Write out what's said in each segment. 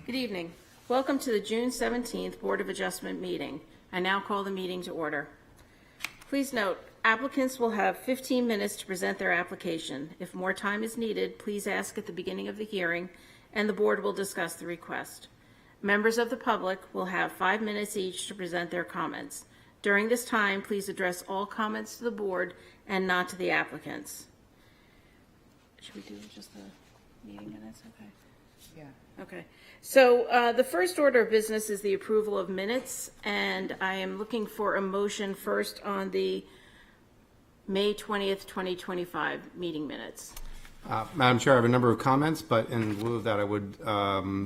Good evening. Welcome to the June 17th Board of Adjustment meeting. I now call the meeting to order. Please note, applicants will have 15 minutes to present their application. If more time is needed, please ask at the beginning of the hearing, and the board will discuss the request. Members of the public will have 5 minutes each to present their comments. During this time, please address all comments to the board and not to the applicants. Should we do just the meeting minutes? Okay. Yeah. Okay. So the first order of business is the approval of minutes, and I am looking for a motion first on the May 20th, 2025 meeting minutes. Madam Chair, I have a number of comments, but in lieu of that, I would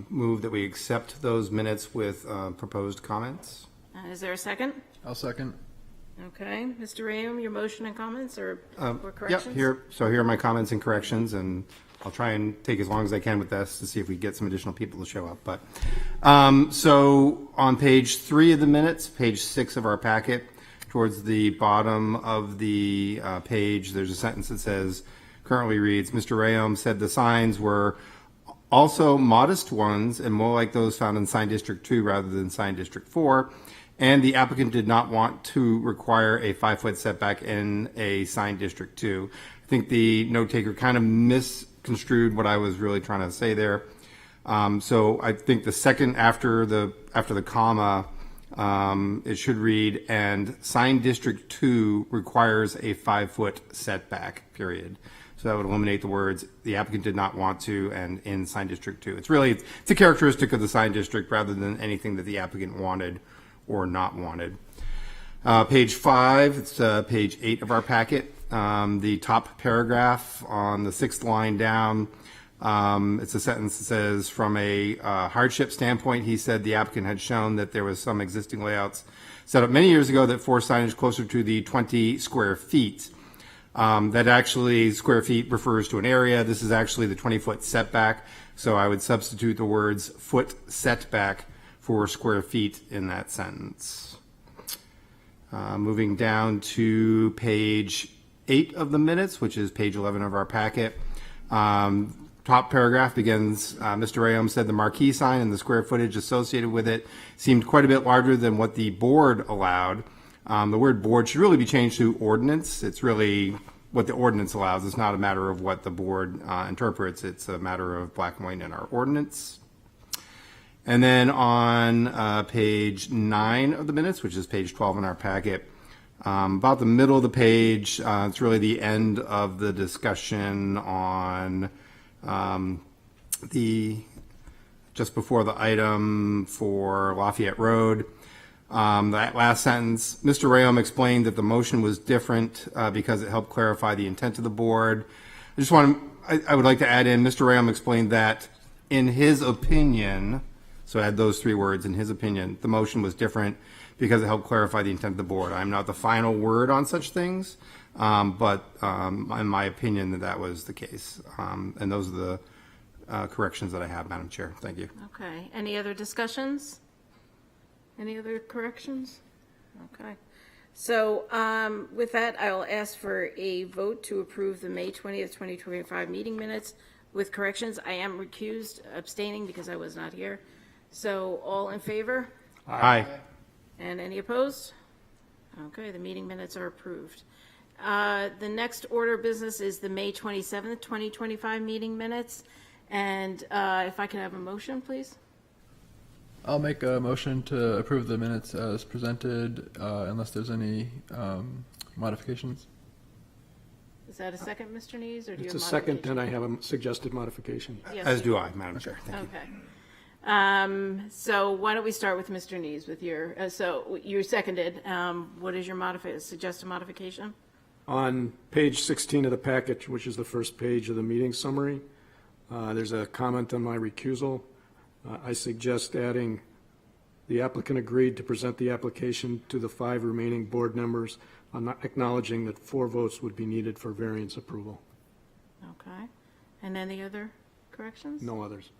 move that we accept those minutes with proposed comments. Is there a second? I'll second. Okay. Mr. Rayum, your motion and comments or Yep, corrections? here are my comments and corrections, and I'll try and take as long as I can with this to see if we get some additional people to show up. But so on page 3 of the minutes, page 6 of our packet, towards the bottom of the page, there's a sentence that says, currently reads, Mr. Rayum said the signs were also modest ones and more like those found in Sign District 2 rather than Sign District 4. And the applicant did not want to require a 5-foot setback in a Sign District 2. I think the note taker kind of misconstrued what I was really trying to say there. So I think the second after the comma, it should read, and Sign District 2 requires a 5-foot setback, period. So that would eliminate the words, the applicant did not want to, and in Sign District 2. It's a characteristic of the sign district rather than anything that the applicant wanted or not wanted. Page 5, it's page 8 of our packet. The top paragraph on the 6th line down, it's a sentence that says, from a hardship standpoint, he said the applicant had shown that there was some existing layouts set up many years ago that forced signage closer to the 20 square feet. That actually, square feet refers to an area. This is actually the 20-foot setback. So I would substitute the words foot setback for square feet in that sentence. Moving down to page 8 of the minutes, which is page 11 of our packet. Top paragraph begins, Mr. Rayum said the marquee sign and the square footage associated with it seemed quite a bit larger than what the board allowed. The word board should really be changed to ordinance. It's really what the ordinance allows. It's not a matter of what the board interprets. It's a matter of black and white in our ordinance. And then on page 9 of the minutes, which is page 12 in our packet, about the middle of the page, it's really the end of the discussion on just before the item for Lafayette Road. That last sentence, Mr. Rayum explained that the motion was different because it helped clarify the intent of the board. I would like to add in, Mr. Rayum explained that in his opinion, so add those 3 words, in his opinion, the motion was different because it helped clarify the intent of the board. I'm not the final word on such things, but in my opinion that was the case. And those are the corrections that I have, Madam Chair. Thank you. Okay. Any other discussions? Any other corrections? Okay. So with that, I will ask for a vote to approve the May 20th, 2025 meeting minutes with corrections. I am recused, abstaining because I was not here. So all in favor? Aye. And any opposed? Okay, the meeting minutes are approved. The next order of business is the May 27th, 2025 meeting minutes. And if I can have a motion, please. I'll make a motion to approve the minutes as presented, unless there's any modifications. Is that a second, Mr. Nees, or do you It's have a second, modification? and I have a suggested modification. Yes, As you do I, Madam Chair. Thank you. Okay. So why don't we start with Mr. Nees with your, so you seconded. What is your suggested modification? On page 16 of the package, which is the first page of the meeting summary, there's a comment on my recusal. I suggest adding, the applicant agreed to present the application to the 5 remaining board members, acknowledging that 4 votes would be needed for variance approval. Okay. And any other corrections? No others.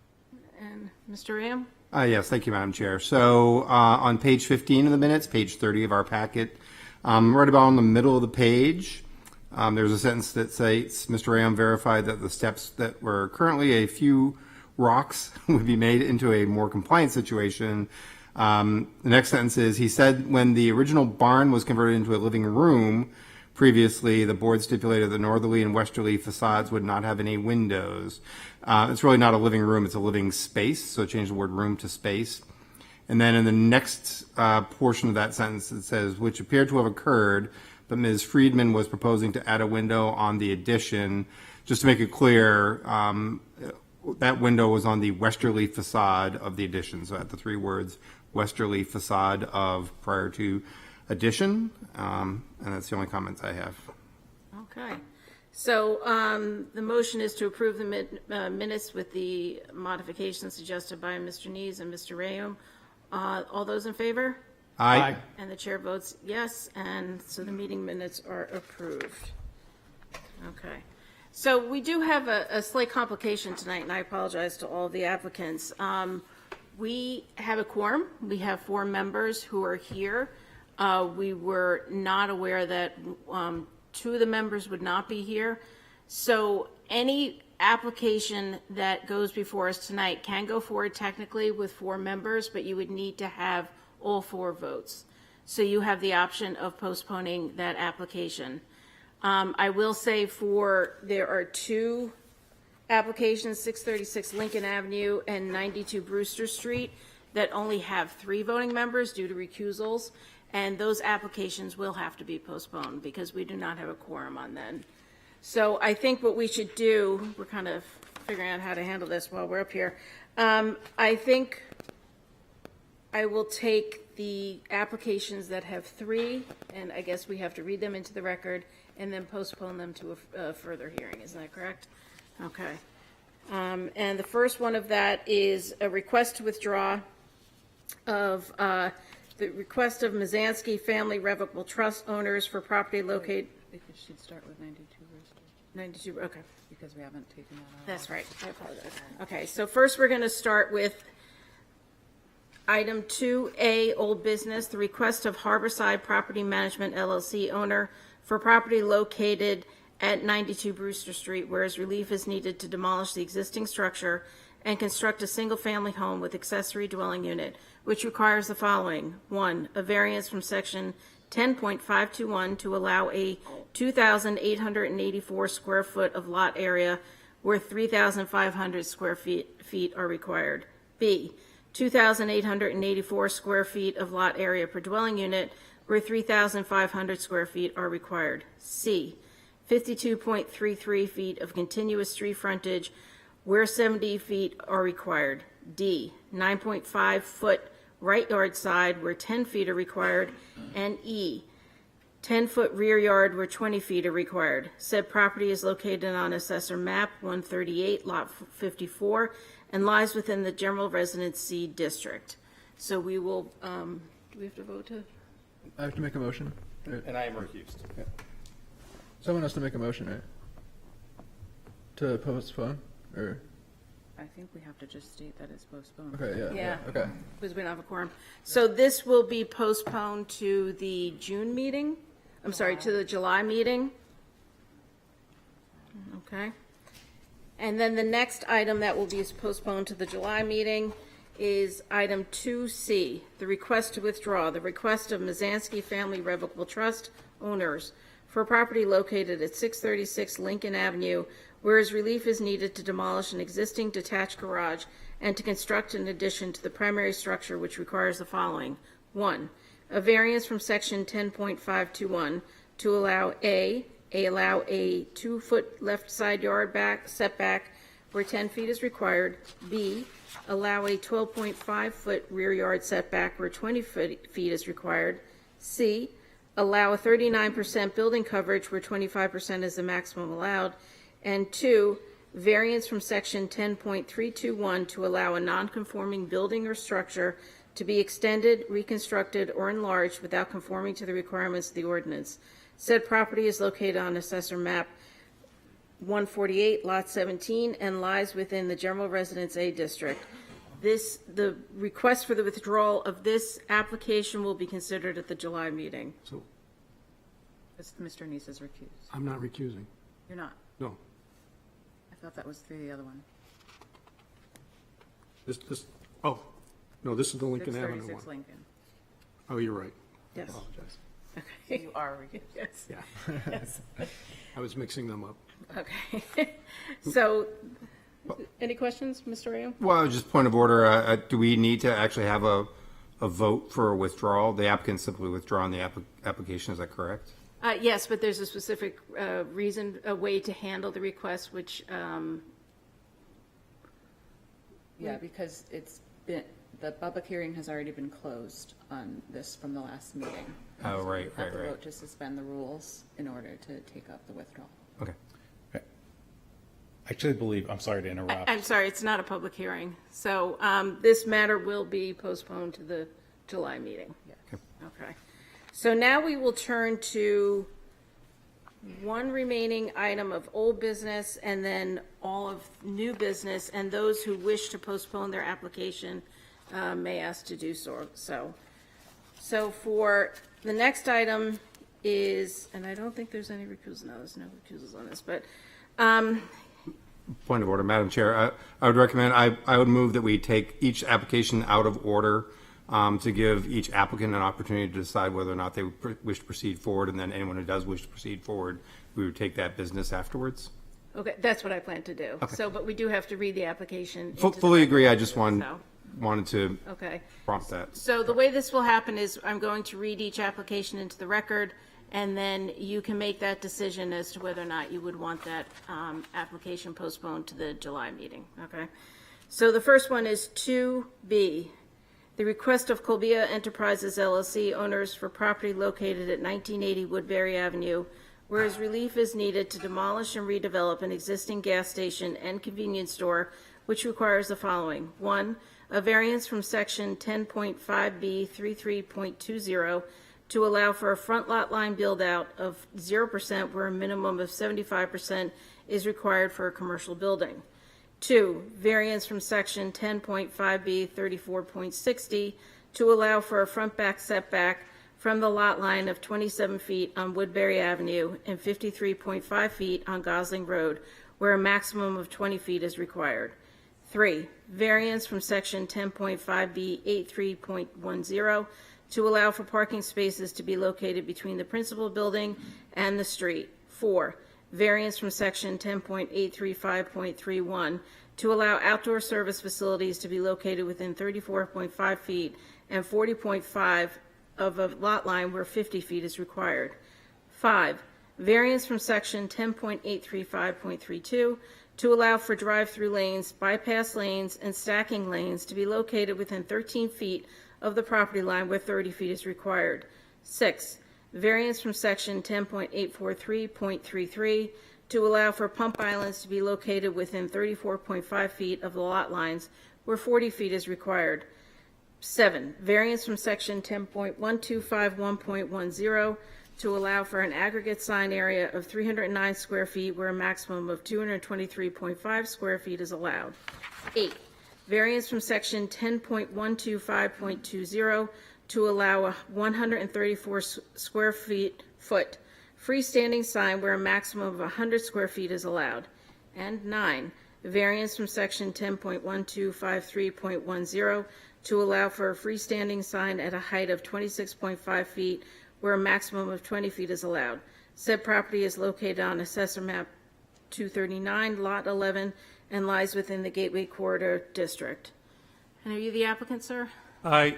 And Mr. Ram? Yes, thank you, Madam Chair. So on page 15 of the minutes, page 30 of our packet, right about in the middle of the page, there's a sentence that states, Mr. Ram verified that the steps that were currently a few rocks would be made into a more compliant situation. The next sentence is, he said when the original barn was converted into a living room, previously the board stipulated the northerly and westerly facades would not have any windows. It's really not a living room, it's a living space, so change the word room to space. And then in the next portion of that sentence, it says, which appeared to have occurred, but Ms. Friedman was proposing to add a window on the addition. Just to make it clear, that window was on the westerly facade of the addition. So at the three words, westerly facade of prior to addition. And that's the only comments I have. Okay. So the motion is to approve the minutes with the modifications suggested by Mr. Nees and Mr. Rayum. All those in favor? Aye. And the chair votes yes, and so the meeting minutes are approved. Okay. So we do have a slight complication tonight, and I apologize to all the applicants. We have a quorum. We have 4 members who are here. We were not aware that 2 of the members would not be here. So any application that goes before us tonight can go forward technically with 4 members, but you would need to have all 4 votes. So you have the option of postponing that application. I will say there are 2 applications, 636 Lincoln Avenue and 92 Brewster Street, that only have 3 voting members due to recusals, and those applications will have to be postponed because we do not have a quorum on them. So I think what we should do, we're kind of figuring out how to handle this while we're up here. I think I will take the applications that have 3, and I guess we have to read them into the record, and then postpone them to a further hearing. Isn't that correct? Okay. And the first one of that is a request to withdraw of the request of Mazansky Family Revocable Trust owners for property located. We should start with 92 Brewster, 92, okay. because we haven't taken that out. That's right, I apologize. Okay, so first we're going to start with item 2A, old business, the request of Harborside Property Management LLC owner for property located at 92 Brewster Street, whereas relief is needed to demolish the existing structure and construct a single-family home with accessory dwelling unit, which requires the following. 1, a variance from section 10.521 to allow a 2,884 square foot of lot area where 3,500 square feet are required. B, 2,884 square feet of lot area per dwelling unit where 3,500 square feet are required. C, 52.33 feet of continuous street frontage where 70 feet are required. D, 9.5 foot right yard side where 10 feet are required. And E, 10-foot rear yard where 20 feet are required. Said property is located on Assessor Map 138, Lot 54, and lies within the General Residence C District. So we will, do we have to vote to? I have to make a motion. Right? And I am recused. Someone has to make a motion, right? To postpone, or I think we have to just state that it's postponed. okay, yeah, Yeah. okay. Because we don't have a quorum. So this will be postponed to the June meeting? I'm sorry, to the July meeting? Okay. And then the next item that will be postponed to the July meeting is item 2C, the request to withdraw, the request of Mazansky Family Revocable Trust owners for property located at 636 Lincoln Avenue, whereas relief is needed to demolish an existing detached garage and to construct an addition to the primary structure, which requires the following. 1, a variance from section 10.521 to allow allow a 2-foot left side yard setback where 10 feet is required. B, allow a 12.5-foot rear yard setback where 20 feet is required. C, allow a 39% building coverage where 25% is the maximum allowed. And 2, variance from section 10.321 to allow a non-conforming building or structure to be extended, reconstructed, or enlarged without conforming to the requirements of the ordinance. Said property is located on Assessor Map 148, Lot 17, and lies within the General Residence A District. The request for the withdrawal of this application will be considered at the July meeting. So It's Mr. Neese is recused. I'm not recusing. You're not. No. I thought that was the other one. Oh, no, this is the Lincoln Avenue 636 one. Lincoln. Oh, you're right. Yes. Apologize. You are recused. Yes. Yeah. Yes. I was mixing them up. Okay. So, any questions, Mr. Ram? Well, just point of order, do we need to actually have a vote for a withdrawal? The applicant simply withdrawing the application, is that correct? Yes, but there's a specific reason, a way to handle the request, which, Yeah, because the public hearing has already been closed on this from the last meeting. Oh, right, Have right, to right. vote to suspend the rules in order to take up the withdrawal. Okay. I actually believe, I'm sorry to interrupt. I'm sorry, it's not a public hearing. So this matter will be postponed to the July meeting. Okay. So now we will turn to one remaining item of old business and then all of new business, and those who wish to postpone their application may ask to do so. So for the next item is, and I don't think there's any recusals, no, there's no recusals on this, but Point of order, Madam Chair. I would recommend, I would move that we take each application out of order to give each applicant an opportunity to decide whether or not they wish to proceed forward, and then anyone who does wish to proceed forward, we would take that business afterwards. okay, that's what I plan to do. So, but we do have to read the application. into the Fully agree, I record, just so, wanted to Okay. prompt that. So the way this will happen is I'm going to read each application into the record, and then you can make that decision as to whether or not you would want that application postponed to the July meeting, okay? So the first one is 2B, the request of Colbia Enterprises LLC owners for property located at 1980 Woodbury Avenue, whereas relief is needed to demolish and redevelop an existing gas station and convenience store, which requires the following. 1, a variance from section 10.5B 33.20 to allow for a front lot line build-out of 0% where a minimum of 75% is required for a commercial building. 2, variance from section 10.5B 34.60 to allow for a front-back setback from the lot line of 27 feet on Woodbury Avenue and 53.5 feet on Gosling Road, where a maximum of 20 feet is required. 3, variance from section 10.5B 83.10 to allow for parking spaces to be located between the principal building and the street. 4, variance from section 10.835.31 to allow outdoor service facilities to be located within 34.5 feet and 40.5 of a lot line where 50 feet is required. 5, variance from section 10.835.32 to allow for drive-through lanes, bypass lanes, and stacking lanes to be located within 13 feet of the property line where 30 feet is required. 6, variance from section 10.843.33 to allow for pump islands to be located within 34.5 feet of the lot lines where 40 feet is required. 7, variance from section 10.1251.10 to allow for an aggregate sign area of 309 square feet where a maximum of 223.5 square feet is allowed. 8, variance from section 10.125.20 to allow a 134 square foot freestanding sign where a maximum of 100 square feet is allowed. And 9, variance from section 10.1253.10 to allow for a freestanding sign at a height of 26.5 feet where a maximum of 20 feet is allowed. Said property is located on Assessor Map 239, Lot 11, and lies within the Gateway Corridor District. And are you the applicant, sir?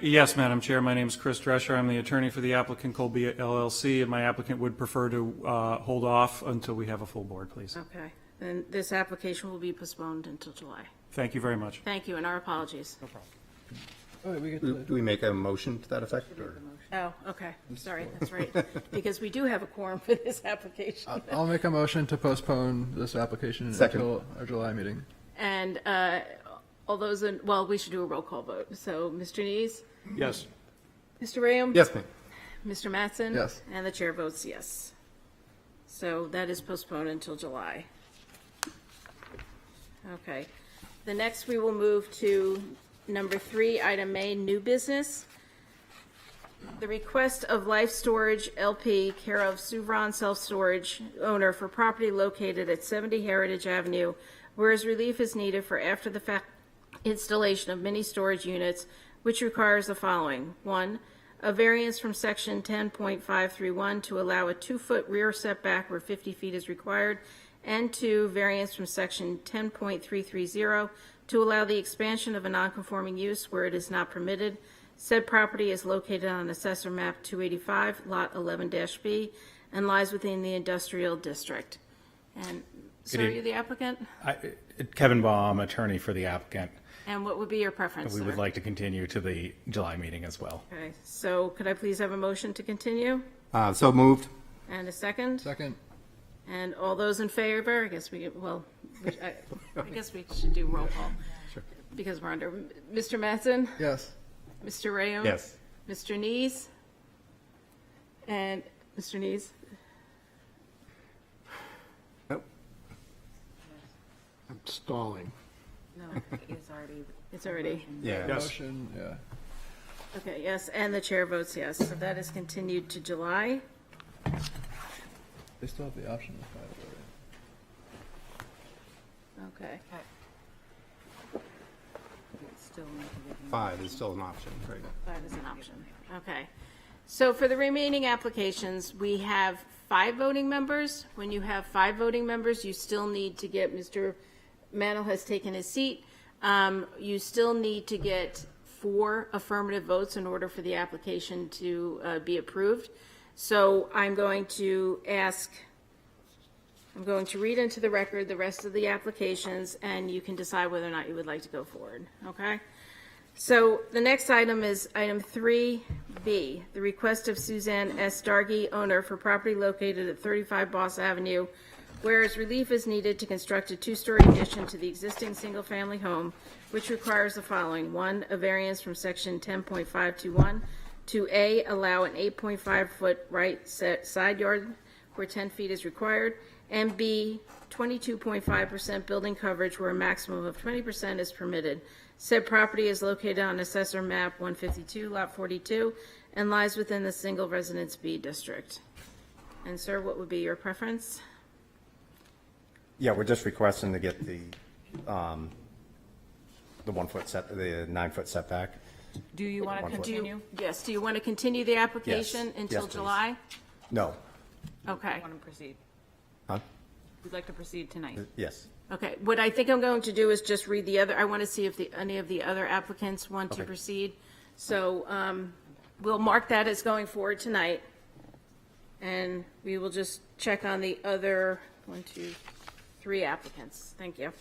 Yes, Madam Chair. My name is Chris Drescher. I'm the attorney for the applicant Colbia LLC, and my applicant would prefer to hold off until we have a full board, please. Okay. Then this application will be postponed until July. Thank you very much. Thank you, and our apologies. Oh, wait, we get Do to, we make a motion to that effect? Or? Oh, okay. Sorry, that's right. Because we do have a quorum for this application. I'll make a motion to postpone this application Second. until our July meeting. And all those in, well, we should do a roll call vote. So, Mr. Nees? Yes. Mr. Rayam? Yes, ma'am. Mr. Mattson? Yes. And the chair votes yes. So that is postponed until July. Okay. The next, we will move to number 3, item A, new business. The request of Life Storage LP, care of Souvron Self-Storage, owner for property located at 70 Heritage Avenue, whereas relief is needed for after-the-fact installation of mini storage units, which requires the following. 1, a variance from section 10.531 to allow a 2-foot rear setback where 50 feet is required, and 2, variance from section 10.330 to allow the expansion of a nonconforming use where it is not permitted. Said property is located on Assessor Map 285, Lot 11-B, and lies within the industrial district. And, sir, are you the applicant? Kevin Baum, attorney for the applicant. And what would be your preference, We sir? would like to continue to the July meeting as well. Okay, so could I please have a motion to continue? So moved. And a second? Second. And all those in favor? I guess I guess we should do roll call. Because we're under, Mr. Mattson? Yes. Mr. Rayum? Yes. Mr. Nees? And Mr. Nees? Nope. I'm stalling. No, it's already. It's already, Yeah. Motion, yeah. okay, yes, and the chair votes yes. So that is continued to July. They still have the option of 5 voting. Okay. Still need to give them- 5 is still an option, right? That is an option. Okay. So for the remaining applications, we have 5 voting members. When you have 5 voting members, you still need to get, Mr. Mantle has taken his seat. You still need to get 4 affirmative votes in order for the application to be approved. So I'm going to read into the record the rest of the applications, and you can decide whether or not you would like to go forward, okay? So the next item is item 3B, the request of Suzanne S. Dargy, owner, for property located at 35 Boss Avenue, whereas relief is needed to construct a 2-story addition to the existing single-family home, which requires the following. 1, a variance from section 10.521 to A, allow an 8.5-foot right side yard where 10 feet is required, and B, 22.5% building coverage where a maximum of 20% is permitted. Said property is located on Assessor Map 152, Lot 42, and lies within the Single Residence B district. And sir, what would be your preference? Yeah, we're just requesting to get the 9-foot setback. Do you want to 1 foot. continue? Yes, do you want to continue the application until Yes, please. July? No. Okay, Want to proceed? Huh? We'd like to proceed tonight. Yes. okay. What I think I'm going to do is just read the other, I want to see if any of the other applicants want to Okay. proceed. So we'll mark that as going forward tonight. And we will just check on the other 1, 2, 3 applicants. Thank you.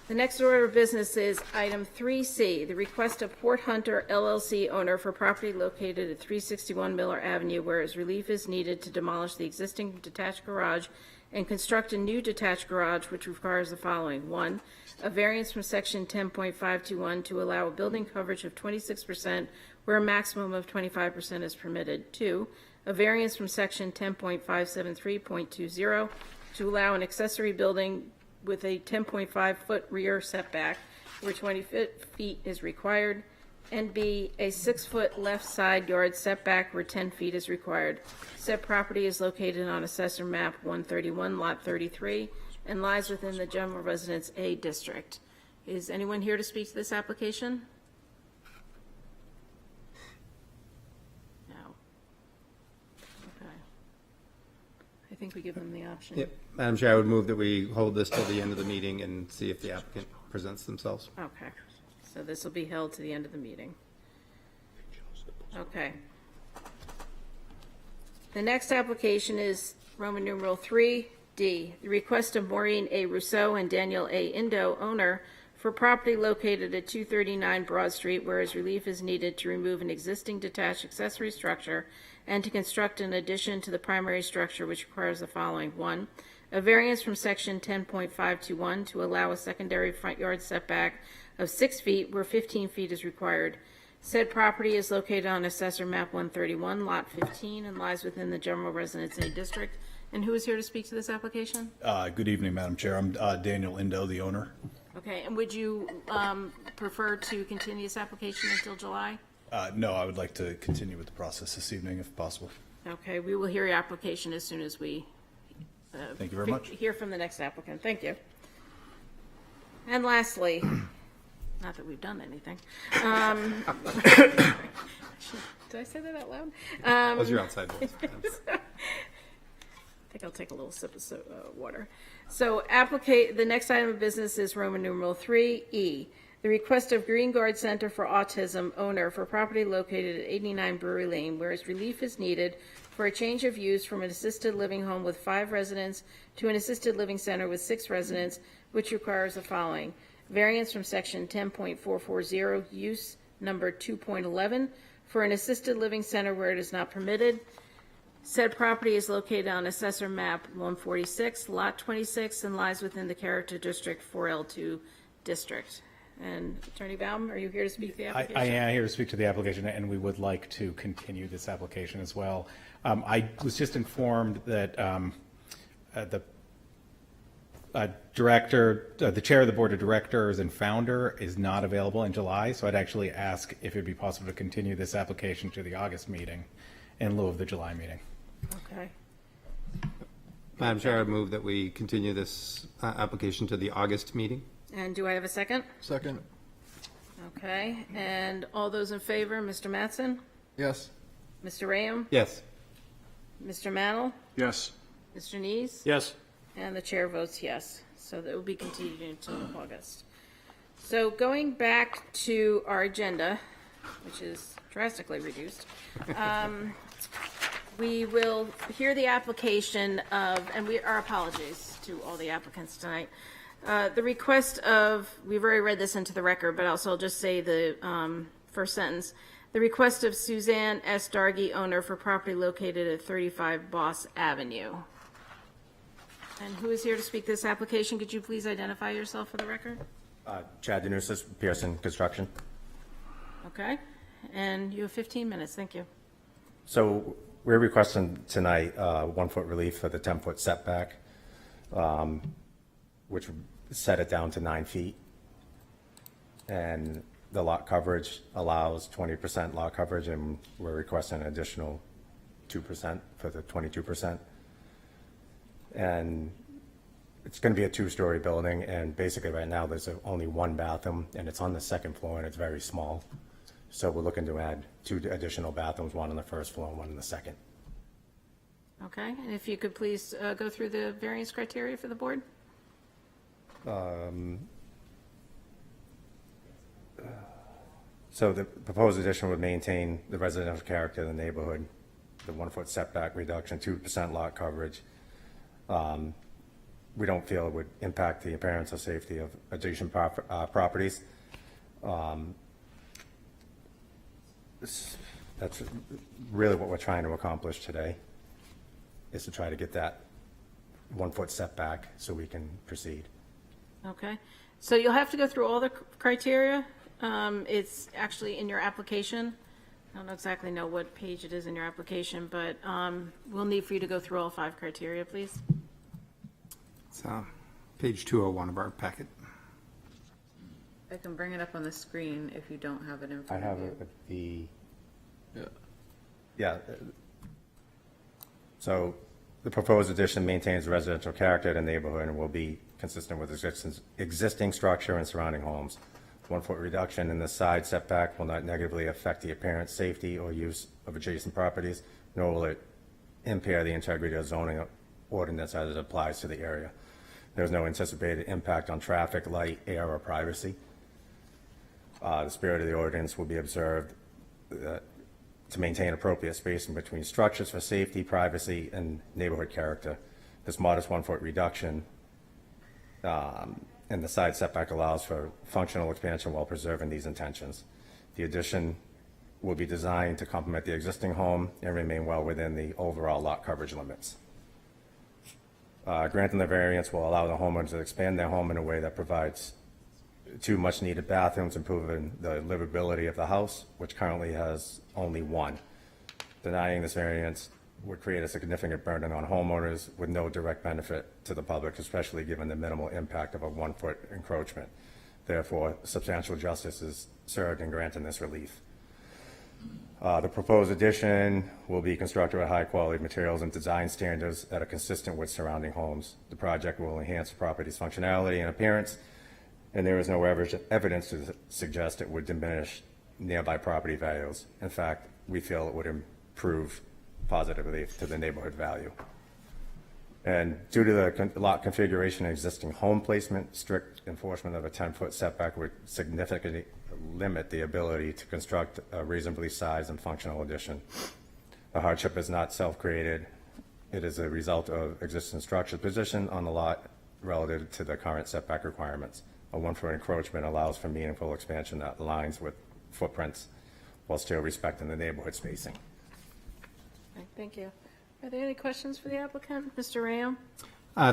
The next order of business is item 3C, the request of Port Hunter LLC owner for property located at 361 Miller Avenue, whereas relief is needed to demolish the existing detached garage and construct a new detached garage, which requires the following. 1, a variance from section 10.521 to allow a building coverage of 26% where a maximum of 25% is permitted. 2, a variance from section 10.573.20 to allow an accessory building with a 10.5-foot rear setback where 20 feet is required, and B, a 6-foot left side yard setback where 10 feet is required. Said property is located on Assessor Map 131, Lot 33, and lies within the General Residence A district. Is anyone here to speak to this application? No. Okay. I think we give them the option. Yep. Madam Chair, I would move that we hold this till the end of the meeting and see if the applicant presents themselves. Okay, so this will be held to the end of the meeting. Okay. The next application is Roman numeral 3D, the request of Maureen A. Rousseau and Daniel A. Indo, owner, for property located at 239 Broad Street, whereas relief is needed to remove an existing detached accessory structure and to construct an addition to the primary structure, which requires the following. 1, a variance from section 10.521 to allow a secondary front yard setback of 6 feet where 15 feet is required. Said property is located on Assessor Map 131, Lot 15, and lies within the General Residence A district. And who is here to speak to this application? Good evening, Madam Chair. I'm Daniel Indo, the owner. Okay, and would you prefer to continue this application until July? No, I would like to continue with the process this evening if possible. Okay, we will hear your application as soon as we Thank you very much. hear from the next applicant. Thank you. And lastly, not that we've done anything. Did I say that out loud? Those are your outside voice. I think I'll take a little sip of water. So the next item of business is Roman numeral 3E, the request of Green Guard Center for Autism owner for property located at 89 Brewery Lane, whereas relief is needed for a change of use from an assisted living home with 5 residents to an assisted living center with 6 residents, which requires the following: variance from section 10.440, use number 2.11, for an assisted living center where it is not permitted. Said property is located on Assessor Map 146, Lot 26, and lies within the Character District 4L2 district. And Attorney Baum, are you here to speak to the application? I am here to speak to the application, and we would like to continue this application as well. I was just informed that the director, the chair of the board of directors and founder is not available in July, so I'd actually ask if it'd be possible to continue this application to the August meeting in lieu of the July meeting. Okay. Madam Chair, I move that we continue this application to the August meeting. And do I have a second? Second. Okay. And all those in favor, Mr. Mattson? Yes. Mr. Rayam? Yes. Mr. Mannel? Yes. Mr. Neese? Yes. And the chair votes yes. So that will be continued until August. So going back to our agenda, which is drastically reduced, we will hear the application of, and our apologies to all the applicants tonight. The request of, we've already read this into the record, but also I'll just say the first sentence. The request of Suzanne S. Dargy, owner for property located at 35 Boss Avenue. And who is here to speak this application? Could you please identify yourself for the record? Chad Denusis, Pearson Construction. Okay. And you have 15 minutes. Thank you. So we're requesting tonight 1-foot relief for the 10-foot setback, which would set it down to 9 feet. And the lot coverage allows 20% lot coverage, and we're requesting an additional 2% for the 22%. And it's going to be a 2-story building, and basically right now there's only 1 bathroom, and it's on the 2nd floor, and it's very small. So we're looking to add 2 additional bathrooms, 1 on the 1st floor and 1 on the 2nd. Okay. And if you could please go through the variance criteria for the board? So the proposed addition would maintain the residential character of the neighborhood, the 1-foot setback reduction, 2% lot coverage. We don't feel it would impact the appearance or safety of adjacent properties. That's really what we're trying to accomplish today, is to try to get that 1-foot setback so we can proceed. Okay. So you'll have to go through all the criteria. It's actually in your application. I don't exactly know what page it is in your application, but we'll need for you to go through all 5 criteria, please. It's page 201 of our packet. I can bring it up on the screen if you don't have it in I front have of you. the, Yeah. yeah. So the proposed addition maintains the residential character of the neighborhood and will be consistent with existing structure and surrounding homes. 1-foot reduction in the side setback will not negatively affect the appearance, safety, or use of adjacent properties, nor will it impair the integrity of zoning ordinance as it applies to the area. There's no anticipated impact on traffic, light, air, or privacy. The spirit of the ordinance will be observed to maintain appropriate spacing between structures for safety, privacy, and neighborhood character. This modest 1-foot reduction in the side setback allows for functional expansion while preserving these intentions. The addition will be designed to complement the existing home and remain well within the overall lot coverage limits. Granting the variance will allow the homeowner to expand their home in a way that provides 2 much-needed bathrooms, improving the livability of the house, which currently has only 1. Denying this variance would create a significant burden on homeowners with no direct benefit to the public, especially given the minimal impact of a 1-foot encroachment. Therefore, substantial justice is served in granting this relief. The proposed addition will be constructed with high-quality materials and design standards that are consistent with surrounding homes. The project will enhance the property's functionality and appearance and there is no evidence to suggest it would diminish nearby property values. In fact, we feel it would improve positively to the neighborhood value. And due to the lot configuration and existing home placement, strict enforcement of a 10-foot setback would significantly limit the ability to construct a reasonably sized and functional addition. The hardship is not self-created. It is a result of existing structure position on the lot relative to the current setback requirements. A 1-foot encroachment allows for meaningful expansion that aligns with footprints while still respecting the neighborhood spacing. Okay, thank you. Are there any questions for the applicant? Mr. Ram?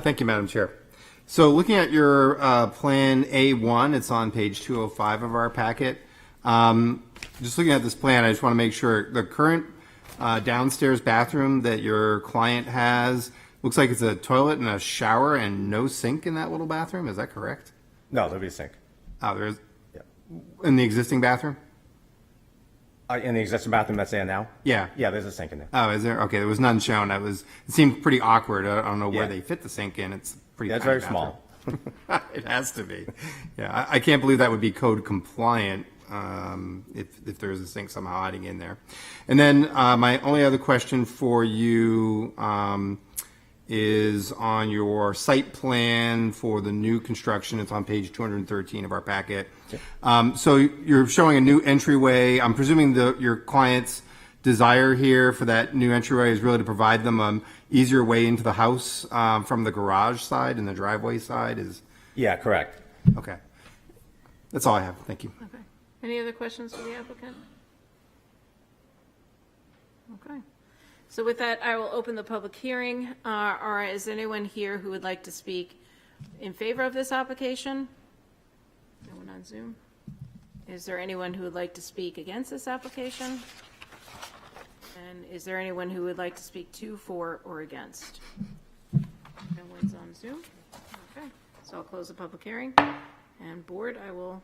Thank you, Madam Chair. So looking at your Plan A1, it's on page 205 of our packet. Just looking at this plan, I just want to make sure the current downstairs bathroom that your client has looks like it's a toilet and a shower and no sink in that little bathroom. Is that correct? No, there'll be a sink. Oh, there is? Yeah. In the existing bathroom? In the existing bathroom that's there now? Yeah. Yeah, there's a sink in there. Oh, is there? Okay, there was none shown. It seemed pretty awkward. I don't know where Yeah. they fit the sink in. It's pretty. Yeah, it's tiny very small. bathroom. It has to be. Yeah, I can't believe that would be code compliant if there is a sink somehow hiding in there. And then my only other question for you is on your site plan for the new construction. It's on page 213 of our packet. So you're showing a new entryway. I'm presuming your client's desire here for that new entryway is really to provide them an easier way into the house from the garage side and the driveway side is? Yeah, correct. Okay. That's all I have. Thank you. Okay. Any other questions for the applicant? Okay. So with that, I will open the public hearing. Or is anyone here who would like to speak in favor of this application? No one on Zoom? Is there anyone who would like to speak against this application? And is there anyone who would like to speak to, for, or against? No one's on Zoom? Okay, so I'll close the public hearing. And board, I will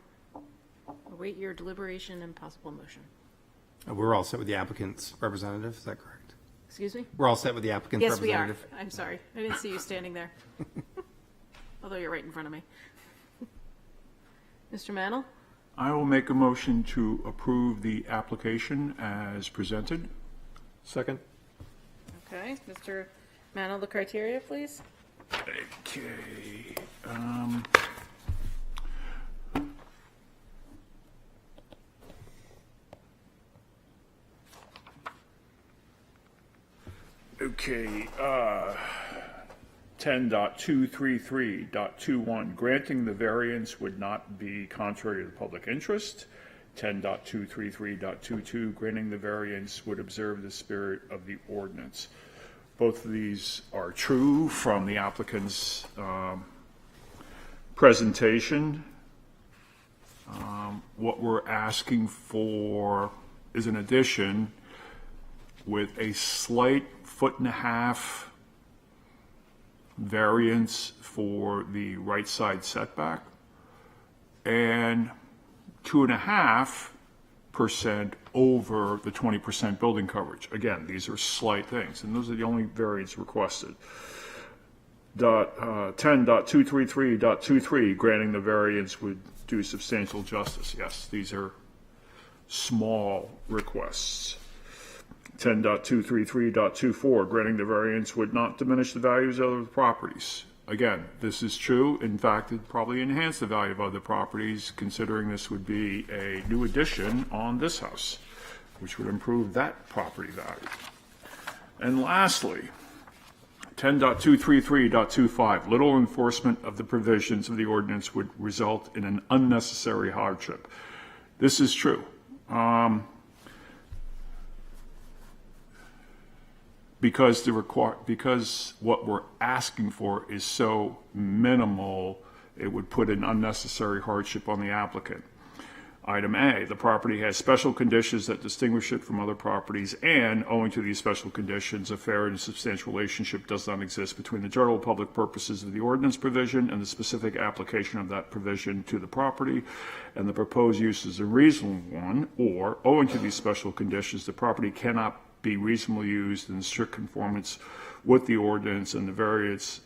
await your deliberation and possible motion. We're all set with the applicant's representative. Is that correct? Excuse me? We're all set with the applicant's Yes, we are. representative? I'm sorry. I didn't see you standing there. Although you're right in front of me. Mr. Mantle? I will make a motion to approve the application as presented. Second? Okay, Mr. Mantle, the criteria, please? Okay. Okay, 10.233.21, granting the variance would not be contrary to the public interest. 10.233.22, granting the variance would observe the spirit of the ordinance. Both of these are true from the applicant's presentation. What we're asking for is an addition with a slight 1.5 foot variance for the right side setback and 2.5% over the 20% building coverage. Again, these are slight things, and those are the only variance requested. 10.233.23, granting the variance would do substantial justice. Yes, these are small requests. 10.233.24, granting the variance would not diminish the values of other properties. Again, this is true. In fact, it'd probably enhance the value of other properties, considering this would be a new addition on this house, which would improve that property value. And lastly, 10.233.25, little enforcement of the provisions of the ordinance would result in an unnecessary hardship. This is true. Because what we're asking for is so minimal, it would put an unnecessary hardship on the applicant. Item A, the property has special conditions that distinguish it from other properties, and owing to these special conditions, a fair and substantial relationship does not exist between the general public purposes of the ordinance provision and the specific application of that provision to the property, and the proposed use is a reasonable one, or owing to these special conditions, the property cannot be reasonably used in strict conformance with the ordinance, and the variance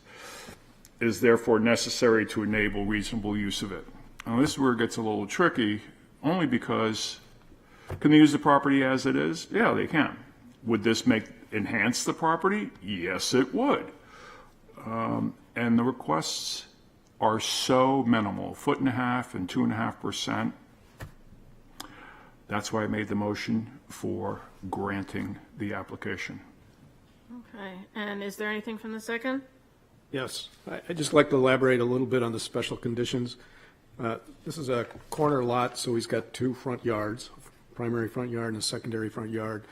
is therefore necessary to enable reasonable use of it. Now, this is where it gets a little tricky, only because, can they use the property as it is? Yeah, they can. Would this enhance the property? Yes, it would. And the requests are so minimal, 1.5 and 2.5%. That's why I made the motion for granting the application. Okay, and is there anything from the second? Yes, I'd just like to elaborate a little bit on the special conditions. This is a corner lot, so he's got 2 front yards, primary front yard and a secondary front yard.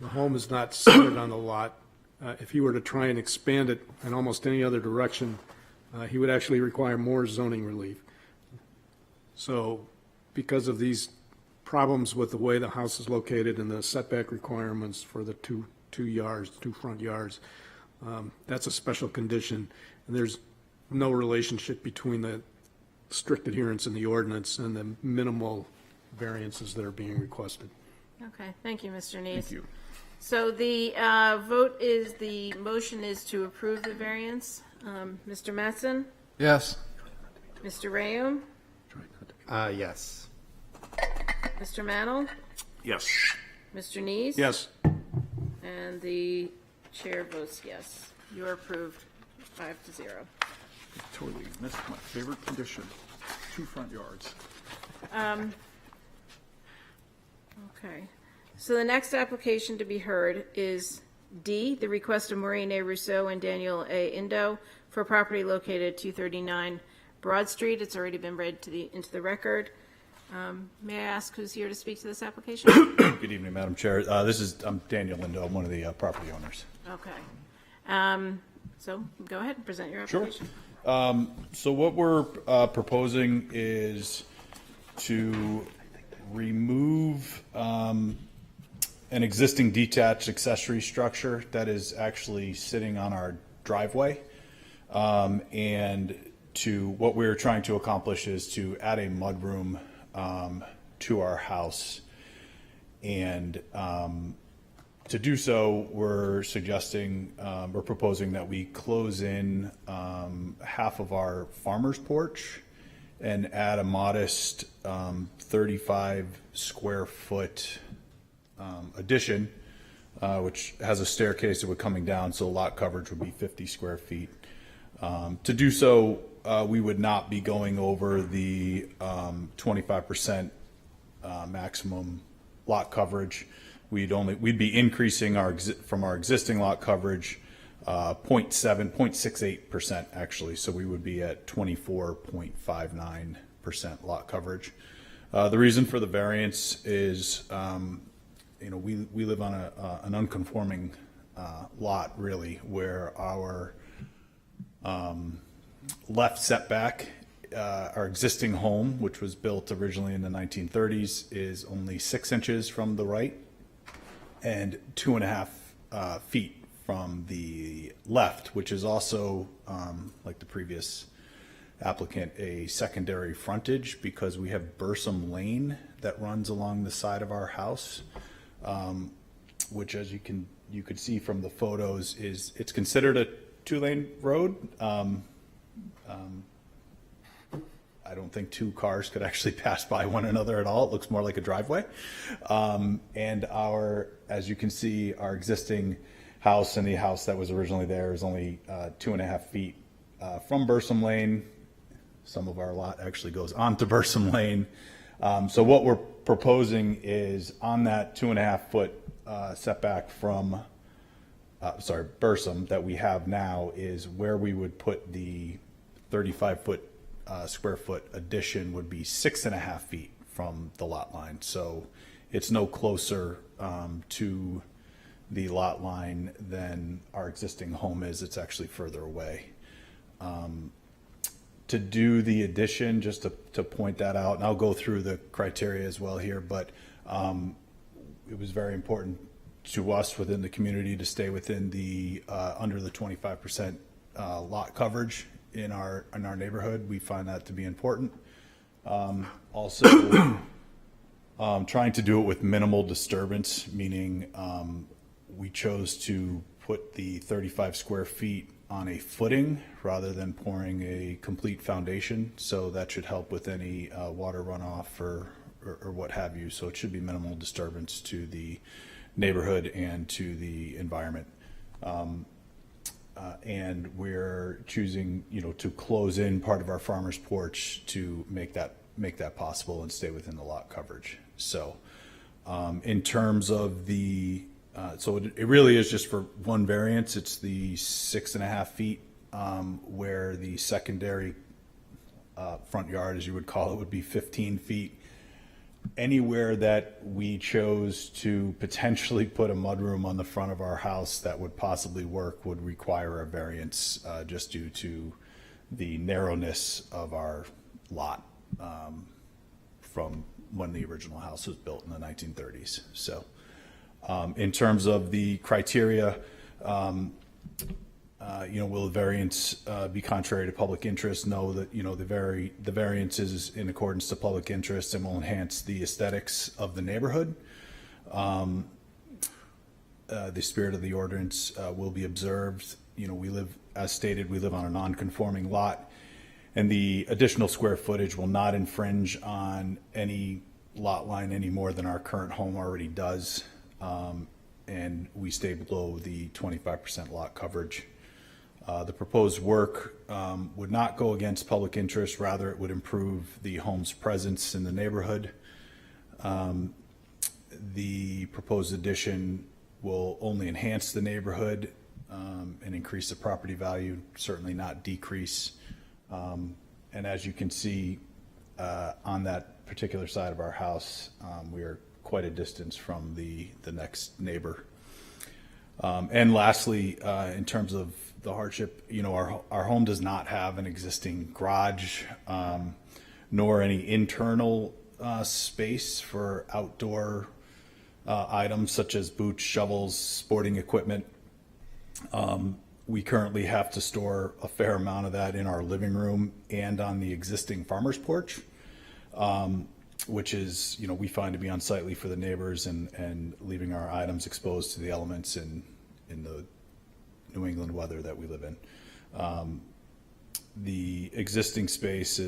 The home is not centered on the lot. If he were to try and expand it in almost any other direction, he would actually require more zoning relief. So because of these problems with the way the house is located and the setback requirements for the two front yards, that's a special condition. And there's no relationship between the strict adherence in the ordinance and the minimal variances that are being requested. Okay, thank you, Mr. Neese. Thank you. So the the motion is to approve the variance. Mr. Mattson, Yes. Mr. Rayum, Yes. Mr. Mannel, Yes. Mr. Neese? Yes, And the chair votes yes. You're approved, 5-0. Totally missed my favorite condition, 2 front yards. Okay. So the next application to be heard is D, the request of Maureen A. Rousseau and Daniel A. Indo for property located at 239 Broad Street. It's already been read into the record. May I ask who's here to speak to this application? Good evening, Madam Chair. I'm Daniel Lindo. I'm one of the property owners. Okay. So go ahead and present your application. So what we're proposing is to remove an existing detached accessory structure that is actually sitting on our driveway. And what we're trying to accomplish is to add a mudroom to our house. And to do so, we're proposing that we close in half of our farmer's porch and add a modest 35 square foot addition, which has a staircase that would coming down, so lot coverage would be 50 square feet. To do so, we would not be going over the 25% maximum lot coverage. We'd be increasing from our existing lot coverage 0.68% actually, so we would be at 24.59% lot coverage. The reason for the variance is, we live on an unconforming lot really, where our left setback, our existing home, which was built originally in the 1930s, is only 6 inches from the right and 2.5 feet from the left, which is also, like the previous applicant, a secondary frontage because we have Bursum Lane that runs along the side of our house, which, as you could see from the photos, it's considered a 2-lane road. I don't think 2 cars could actually pass by one another at all. It looks more like a driveway. And as you can see, our existing house and the house that was originally there is only 2.5 feet from Bursum Lane. Some of our lot actually goes onto Bursum Lane. So what we're proposing is on that 2.5 foot setback from Bursum that we have now is where we would put the 35 square foot addition would be 6.5 feet from the lot line. So it's no closer to the lot line than our existing home is. It's actually further away. To do the addition, just to point that out, and I'll go through the criteria as well here, but it was very important to us within the community to stay within the under the 25% lot coverage in our neighborhood. We find that to be important. Also, trying to do it with minimal disturbance, meaning we chose to put the 35 square feet on a footing rather than pouring a complete foundation. So that should help with any water runoff or what have you. So it should be minimal disturbance to the neighborhood and to the environment. And we're choosing, to close in part of our farmer's porch to make that possible and stay within the lot coverage. So in terms of so it really is just for one variance. It's the 6.5 feet where the secondary front yard, as you would call it, would be 15 feet. Anywhere that we chose to potentially put a mudroom on the front of our house that would possibly work would require a variance just due to the narrowness of our lot from when the original house was built in the 1930s. So in terms of the criteria, will the variance be contrary to public interest? No, that, the variance is in accordance to public interest and will enhance the aesthetics of the neighborhood. The spirit of the ordinance will be observed. As stated, we live on a non-conforming lot, and the additional square footage will not infringe on any lot line any more than our current home already does. And we stay below the 25% lot coverage. The proposed work would not go against public interest. Rather, it would improve the home's presence in the neighborhood. The proposed addition will only enhance the neighborhood and increase the property value, certainly not decrease. And as you can see on that particular side of our house, we are quite a distance from the next neighbor. And lastly, in terms of the hardship, our home does not have an existing garage, nor any internal space for outdoor items such as boots, shovels, sporting equipment. We currently have to store a fair amount of that in our living room and on the existing farmer's porch, which is, we find to be unsightly for the neighbors and leaving our items exposed to the elements in the New England weather that we live in. The existing space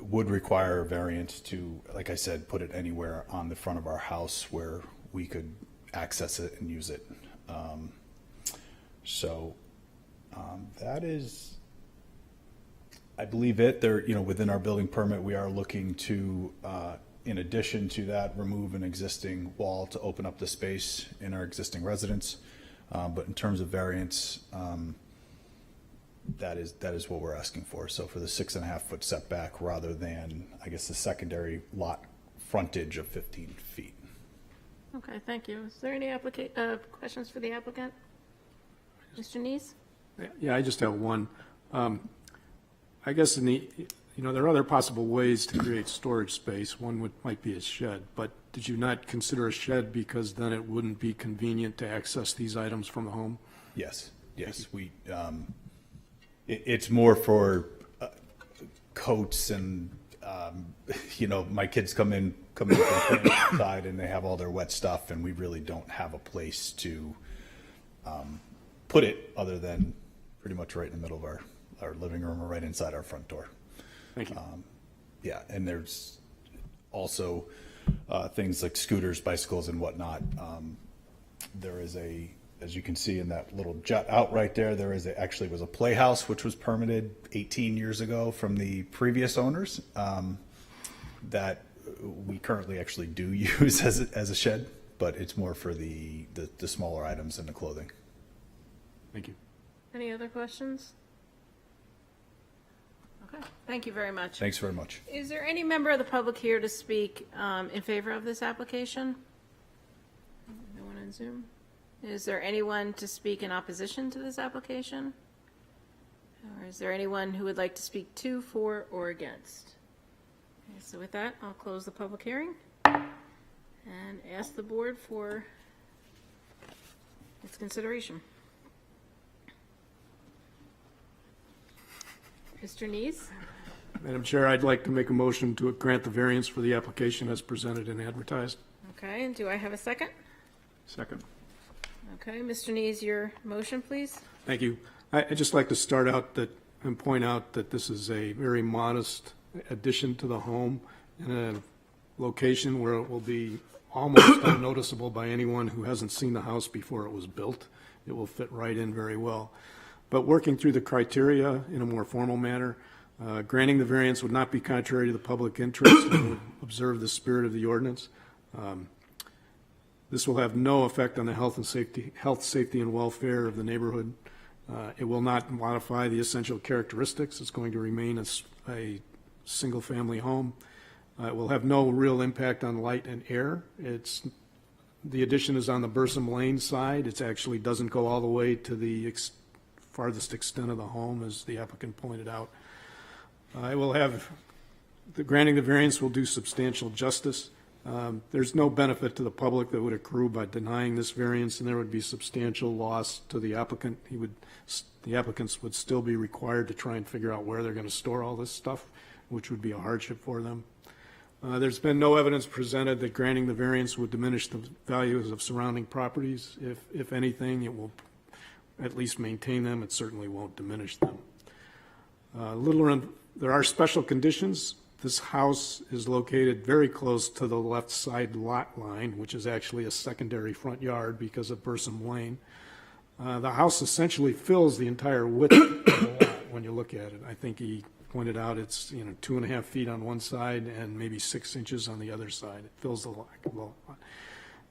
would require a variance to, like I said, put it anywhere on the front of our house where we could access it and use it. That is, I believe it. There, within our building permit, we are looking to, in addition to that, remove an existing wall to open up the space in our existing residence. But in terms of variance, that is what we're asking for. So for the 6.5 foot setback rather than, I guess, the secondary lot frontage of 15 feet. Okay, thank you. Is there any questions for the applicant? Mr. Neese? Yeah, I just have one. I guess there are other possible ways to create storage space. One might be a shed, but did you not consider a shed because then it wouldn't be convenient to access these items from the home? Yes. We, it's more for coats and, my kids come in from playing outside and they have all their wet stuff, and we really don't have a place to put it other than pretty much right in the middle of our living room or right inside our front door. Thank you. Yeah, and there's also things like scooters, bicycles, and whatnot. There is as you can see in that little jut out right there, there is actually was a playhouse which was permitted 18 years ago from the previous owners that we currently actually do use as a shed, but it's more for the smaller items and the clothing. Thank you. Any other questions? Okay, thank you very much. Thanks very much. Is there any member of the public here to speak in favor of this application? No one on Zoom? Is there anyone to speak in opposition to this application? Or is there anyone who would like to speak to, for, or against? Okay, so with that, I'll close the public hearing and ask the board for its consideration. Mr. Neese? Madam Chair, I'd like to make a motion to grant the variance for the application as presented and advertised. Okay, and do I have a second? Second. Okay, Mr. Nees, your motion, please? Thank you. I'd just like to start out and point out that this is a very modest addition to the home in a location where it will be almost unnoticeable by anyone who hasn't seen the house before it was built. It will fit right in very well. But working through the criteria in a more formal manner, granting the variance would not be contrary to the public interest and would observe the spirit of the ordinance. This will have no effect on the health, safety, and welfare of the neighborhood. It will not modify the essential characteristics. It's going to remain a single-family home. It will have no real impact on light and air. The addition is on the Bursum Lane side. It actually doesn't go all the way to the farthest extent of the home, as the applicant pointed out. Granting the variance will do substantial justice. There's no benefit to the public that would accrue by denying this variance, and there would be substantial loss to the applicant. The applicants would still be required to try and figure out where they're going to store all this stuff, which would be a hardship for them. There's been no evidence presented that granting the variance would diminish the values of surrounding properties. If anything, it will at least maintain them. It certainly won't diminish them. There are special conditions. This house is located very close to the left side lot line, which is actually a secondary front yard because of Bursum Lane. The house essentially fills the entire width of the lot when you look at it. I think he pointed out it's 2.5 feet on one side and maybe 6 inches on the other side. It fills the lot.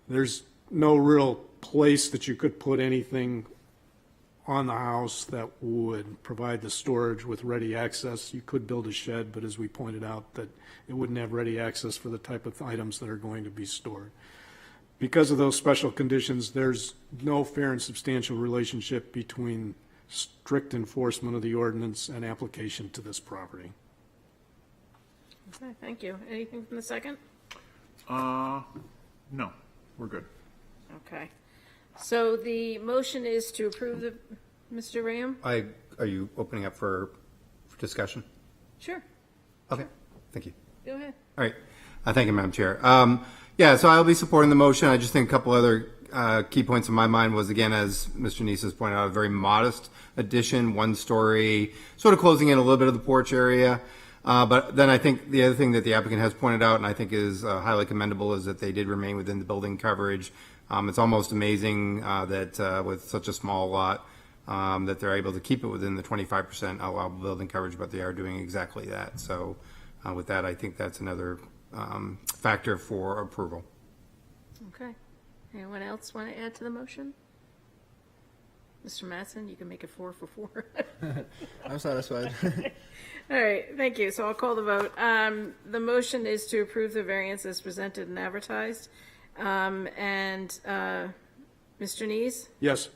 There's no real place that you could put anything on the house that would provide the storage with ready access. You could build a shed, but as we pointed out, that it wouldn't have ready access for the type of items that are going to be stored. Because of those special conditions, there's no fair and substantial relationship between strict enforcement of the ordinance and application to this property. Okay, thank you. Anything from the second? No, we're good. Okay. So the motion is to approve Mr. Ram? Are you opening up for discussion? Sure, Okay, thank you. go ahead. All right. Thank you, Madam Chair. So I'll be supporting the motion. I just think a couple other key points in my mind was, again, as Mr. Neese has pointed out, a very modest addition, 1 story, sort of closing in a little bit of the porch area. But then I think the other thing that the applicant has pointed out, and I think is highly commendable, is that they did remain within the building coverage. It's almost amazing that with such a small lot, that they're able to keep it within the 25% allowable building coverage, but they are doing exactly that. So with that, I think that's another factor for approval. Okay. Anyone else want to add to the motion? Mr. Mattson, you can make it 4 for 4. I'm satisfied. All right, thank you. So I'll call the vote. The motion is to approve the variance as presented and advertised. Mr. Nees? Yes.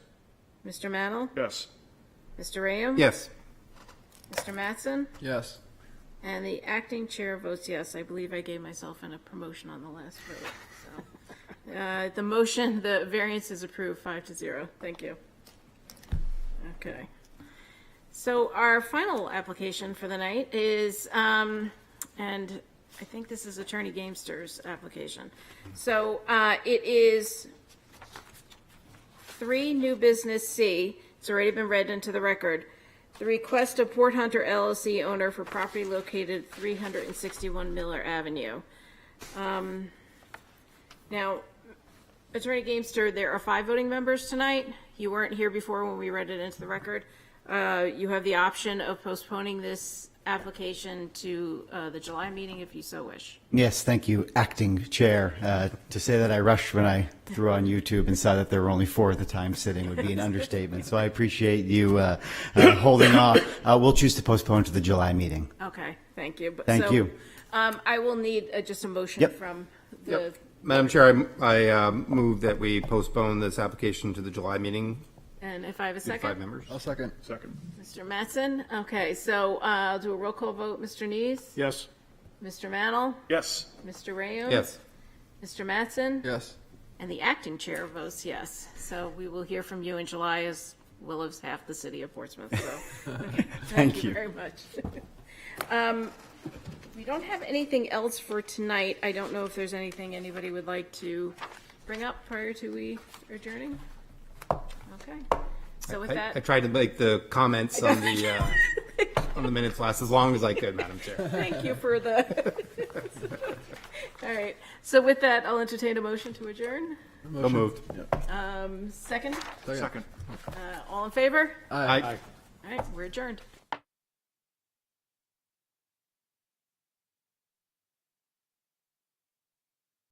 Mr. Mannel? Yes. Mr. Ram? Yes. Mr. Mattson? Yes. And the acting chair votes yes. I believe I gave myself a promotion on the last vote. So, the variance is approved 5-0. Thank you. Okay. So our final application for the night is, and I think this is Attorney Gamester's application. So it is 3 new business C. It's already been read into the record. The request of Port Hunter LLC owner for property located 361 Miller Avenue. Now, Attorney Gamester, there are 5 voting members tonight. You weren't here before when we read it into the record. You have the option of postponing this application to the July meeting if you so wish. Yes, thank you, Acting Chair. To say that I rushed when I threw on YouTube and saw that there were only 4 at the time sitting would be an understatement. So I appreciate you holding off. We'll choose to postpone to the July meeting. Okay, thank you. Thank you. I will need just a motion Yep. from the. Yep. Madam Chair, I move that we postpone this application to the July meeting. And if I have a With second? 5 members. I'll second. Second. Mr. Mattson? Okay, so I'll do a roll call vote. Mr. Nees? Yes. Mr. Mannel? Yes. Mr. Rayam? Yes. Mr. Mattson? Yes. And the acting chair votes yes. So we will hear from you in July, as well as half the city of Portsmouth. So okay, thank you very much. We don't have anything else for tonight. I don't know if there's anything anybody would like to bring up prior to we adjourning. Okay. So with I that, tried to make the comments on the minutes last as long as I could, Madam Chair. thank you for the. All right. So with that, I'll entertain a motion to adjourn. So moved. Second, Second. all in favor? Aye. All right, we're adjourned.